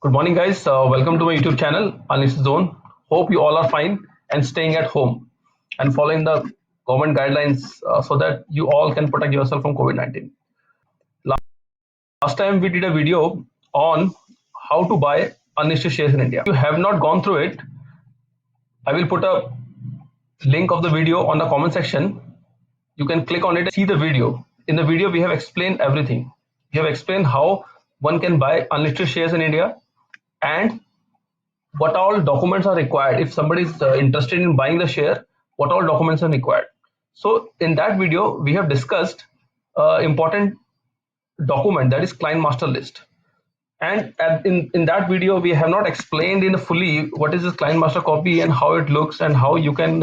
Good morning, guys. Welcome to my YouTube channel, Unlisted Zone. Hope you all are fine and staying at home and following the government guidelines so that you all can protect yourself from COVID-19. Last time we did a video on how to buy unlisted shares in India. If you have not gone through it, I will put a link of the video on the comment section. You can click on it and see the video. In the video, we have explained everything. We have explained how one can buy unlisted shares in India and what all documents are required. If somebody is interested in buying the share, what all documents are required. So in that video, we have discussed important document, that is client master list. And in that video, we have not explained in fully what is this client master copy and how it looks and how you can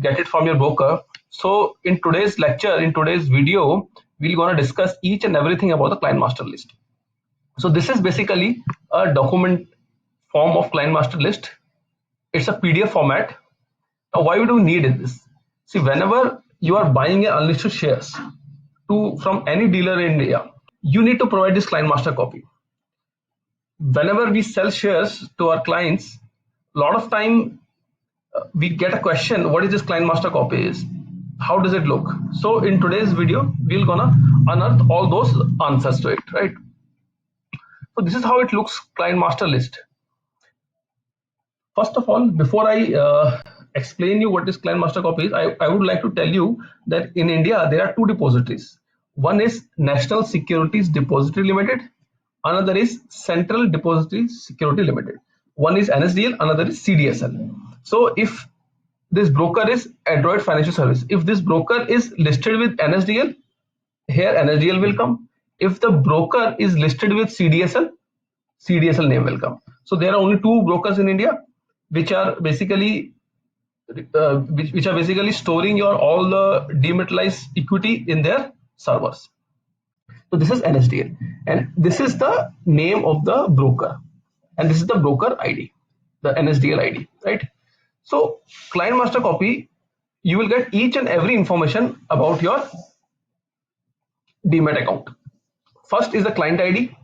get it from your broker. So in today's lecture, in today's video, we're going to discuss each and everything about the client master list. So this is basically a document form of client master list. It's a PDF format. Now, why do we need this? See, whenever you are buying unlisted shares from any dealer in India, you need to provide this client master copy. Whenever we sell shares to our clients, a lot of time we get a question, what is this client master copy is? How does it look? So in today's video, we're gonna unearth all those answers to it, right? So this is how it looks, client master list. First of all, before I explain you what is client master copy is, I would like to tell you that in India, there are two depositories. One is National Securities Depository Limited. Another is Central Depository Security Limited. One is NSDL, another is CDSL. So if this broker is Android Financial Service, if this broker is listed with NSDL, here NSDL will come. If the broker is listed with CDSL, CDSL name will come. So there are only two brokers in India which are basically storing your all the dematerialized equity in their servers. So this is NSDL, and this is the name of the broker, and this is the broker ID, the NSDL ID, right? So client master copy, you will get each and every information about your demat account. First is the client ID.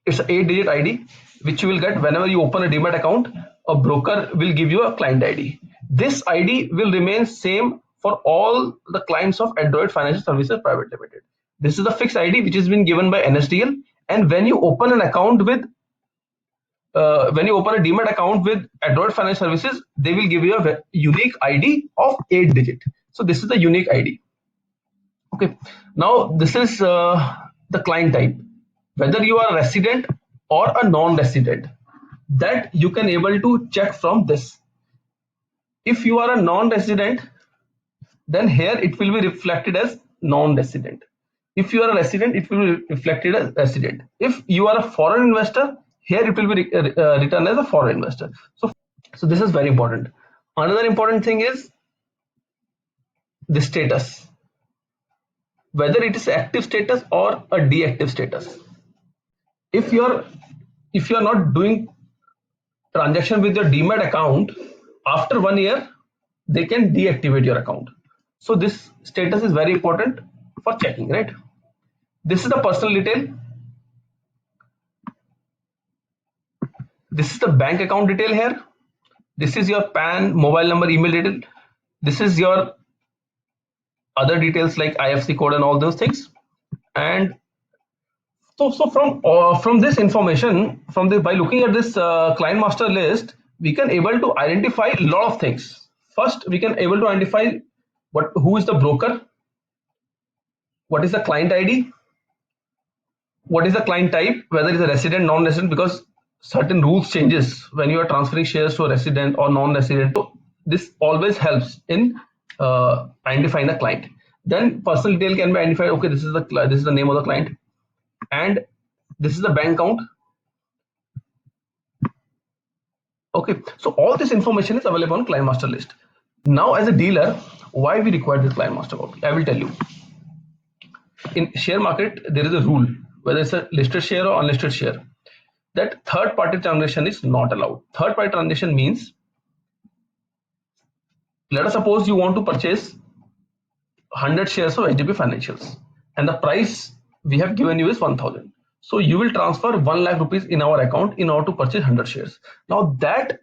It's an 8-digit ID which you will get whenever you open a demat account. A broker will give you a client ID. This ID will remain same for all the clients of Android Financial Services Private Limited. This is the fixed ID which has been given by NSDL, and when you open an account with when you open a demat account with Android Financial Services, they will give you a unique ID of 8-digit. So this is the unique ID. Okay, now this is the client type. Whether you are a resident or a non-resident, that you can able to check from this. If you are a non-resident, then here it will be reflected as non-resident. If you are a resident, it will be reflected as resident. If you are a foreign investor, here it will be written as a foreign investor. So this is very important. Another important thing is the status, whether it is active status or a deactive status. If you are not doing transaction with your demat account, after 1 year they can deactivate your account. So this status is very important for checking, right? This is the personal detail. This is the bank account detail here. This is your PAN, mobile number, email detail. This is your other details like IFSC code and all those things. And so from this information, by looking at this client master list, we can able to identify a lot of things. First, we can able to identify who is the broker, what is the client ID, what is the client type, whether it's a resident, non-resident, because certain rules changes when you are transferring shares to a resident or non-resident. So this always helps in identifying the client. Then personal detail can be identified. Okay, this is the name of the client, and this is the bank account. Okay, so all this information is available on client master list. Now, as a dealer, why we require this client master copy? I will tell you. In share market, there is a rule, whether it's a listed share or unlisted share, that third party transaction is not allowed. Third party transaction means, let us suppose you want to purchase 100 shares of HDB Financials, and the price we have given you is 1000. So you will transfer 1 lakh rupees in our account in order to purchase 100 shares. Now that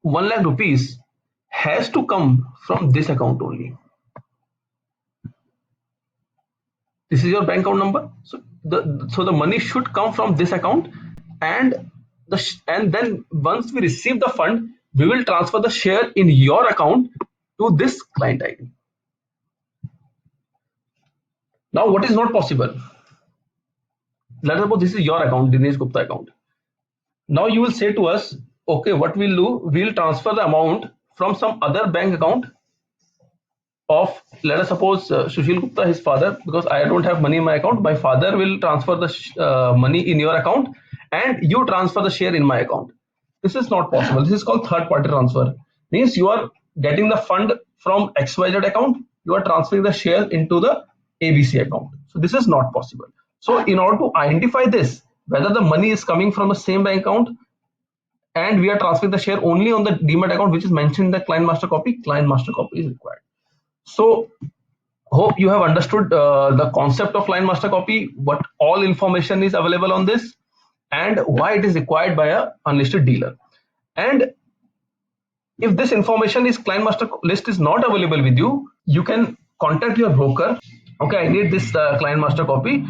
1 lakh rupees has to come from this account only. This is your bank account number. So the money should come from this account, and and then once we receive the fund, we will transfer the share in your account to this client ID. Now, what is not possible? Let's suppose this is your account, Dinesh Gupta account. Now you will say to us, okay, what we'll do, we'll transfer the amount from some other bank account of, let us suppose, Sushil Gupta, his father, because I don't have money in my account. My father will transfer the money in your account, and you transfer the share in my account. This is not possible. This is called third party transfer. Means you are getting the fund from XYZ account, you are transferring the share into the ABC account. So this is not possible. So in order to identify this, whether the money is coming from the same bank account and we are transferring the share only on the demat account which is mentioned in the client master copy is required. So hope you have understood the concept of client master copy, what all information is available on this, and why it is required by a unlisted dealer. And if this information is client master list is not available with you, you can contact your broker. Okay, I need this client master copy,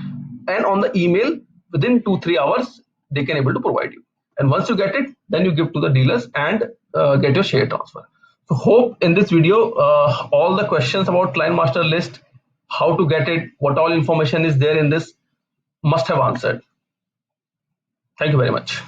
and on the email within 2-3 hours they can able to provide you. And once you get it, then you give to the dealers and get your share transfer. So hope in this video all the questions about client master list, how to get it, what all information is there in this, must have answered. Thank you very much.